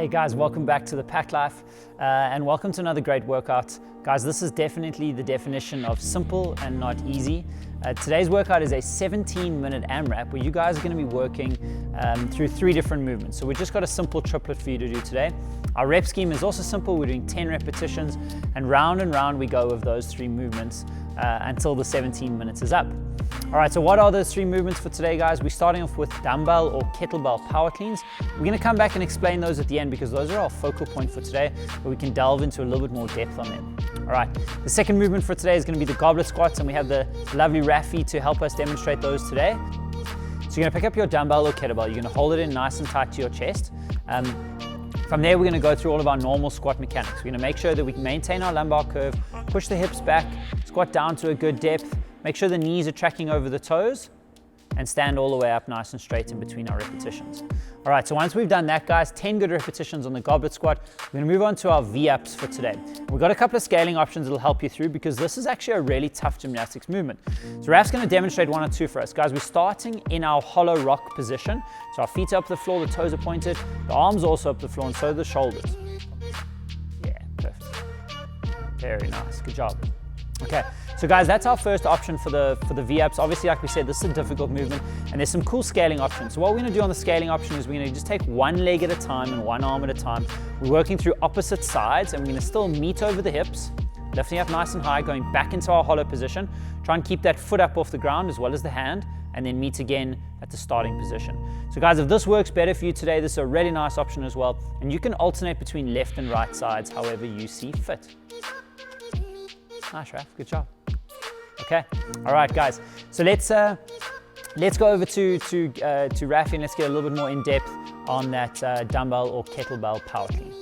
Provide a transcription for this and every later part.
Hey guys, welcome back to the Pack Life and welcome to another great workout. Guys, this is definitely the definition of simple and not easy. Today's workout is a 17-minute AMRAP where you guys are going to be working through 3 different movements. So we just got a simple triplet for you to do today. Our rep scheme is also simple. We're doing 10 repetitions and round we go of those 3 movements until the 17 minutes is up. All right, so what are those 3 movements for today, guys? We're starting off with dumbbell or kettlebell power cleans. We're gonna come back and explain those at the end because those are our focal point for today, where we can delve into a little bit more depth on them. All right, the second movement for today is gonna be the goblet squats, and we have the lovely Rafi to help us demonstrate those today. So you're gonna pick up your dumbbell or kettlebell, you're gonna hold it in nice and tight to your chest. From there, we're gonna go through all of our normal squat mechanics. We're gonna make sure that we can maintain our lumbar curve, push the hips back, squat down to a good depth, make sure the knees are tracking over the toes, and stand all the way up nice and straight in between our repetitions. All right, so once we've done that, guys, 10 good repetitions on the goblet squat, we're gonna move on to our V-ups for today. We've got a couple of scaling options that'll help you through because this is actually a really tough gymnastics movement. So Raf's gonna demonstrate 1 or 2 for us. Guys, we're starting in our hollow rock position. So our feet are up the floor, the toes are pointed, the arms are also up the floor, and so are the shoulders. Yeah, perfect. Very nice, good job. Okay, so guys, that's our first option for the V-ups. Obviously, like we said, this is a difficult movement, and there's some cool scaling options. So what we're gonna do on the scaling option is we're gonna just take 1 leg at a time and 1 arm at a time. We're working through opposite sides, and we're gonna still meet over the hips, lifting up nice and high, going back into our hollow position. Try and keep that foot up off the ground as well as the hand, and then meet again at the starting position. So guys, if this works better for you today, this is a really nice option as well, and you can alternate between left and right sides however you see fit. Nice, Raf, good job. Okay, all right, guys. So let's go over to Rafi and let's get a little bit more in depth on that dumbbell or kettlebell power clean.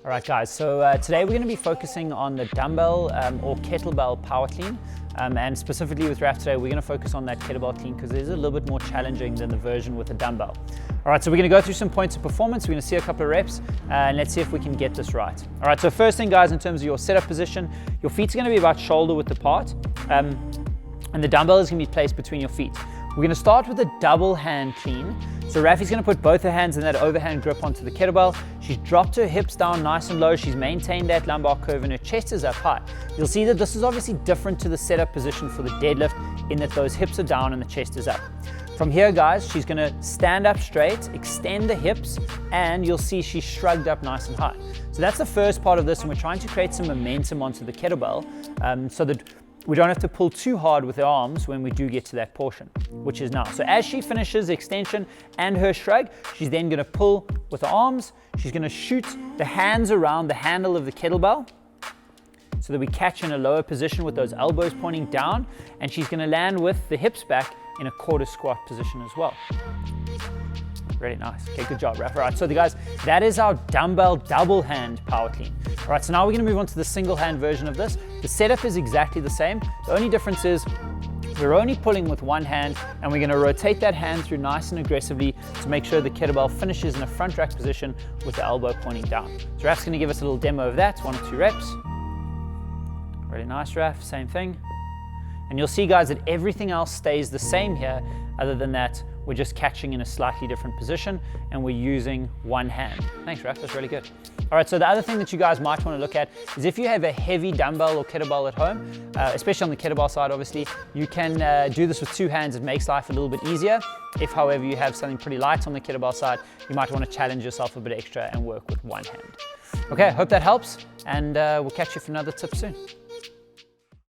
All right, guys. So today we're going to be focusing on the dumbbell or kettlebell power clean. And specifically with Raf today, we're going to focus on that kettlebell clean because it is a little bit more challenging than the version with a dumbbell. All right, so we're going to go through some points of performance. We're going to see a couple of reps and let's see if we can get this right. All right, so first thing, guys, in terms of your setup position, your feet are going to be about shoulder width apart, and the dumbbell is going to be placed between your feet. We're going to start with a double hand clean. So Rafi's going to put both her hands in that overhand grip onto the kettlebell. She's dropped her hips down nice and low. She's maintained that lumbar curve and her chest is up high. You'll see that this is obviously different to the setup position for the deadlift in that those hips are down and the chest is up. From here, guys, she's going to stand up straight, extend the hips, and you'll see she's shrugged up nice and high. So that's the first part of this, and we're trying to create some momentum onto the kettlebell so that we don't have to pull too hard with the arms when we do get to that portion, which is now. So as she finishes the extension and her shrug, she's then going to pull with the arms. She's going to shoot the hands around the handle of the kettlebell so that we catch in a lower position with those elbows pointing down, and she's going to land with the hips back in a quarter squat position as well. Really nice. Okay, good job, Raf. All right, so guys, that is our dumbbell double hand power clean. All right, so now we're going to move on to the single hand version of this. The setup is exactly the same. The only difference is we're only pulling with 1 hand, and we're going to rotate that hand through nice and aggressively to make sure the kettlebell finishes in a front rack position with the elbow pointing down. So Raf's going to give us a little demo of that, 1 or 2 reps. Really nice, Raf, same thing. And you'll see, guys, that everything else stays the same here. Other than that, we're just catching in a slightly different position and we're using 1 hand. Thanks, Raf, that's really good. All right, so the other thing that you guys might want to look at is if you have a heavy dumbbell or kettlebell at home, especially on the kettlebell side, obviously, you can do this with 2 hands. It makes life a little bit easier. If, however, you have something pretty light on the kettlebell side, you might want to challenge yourself a bit extra and work with 1 hand. Okay, hope that helps, and we'll catch you for another tip soon.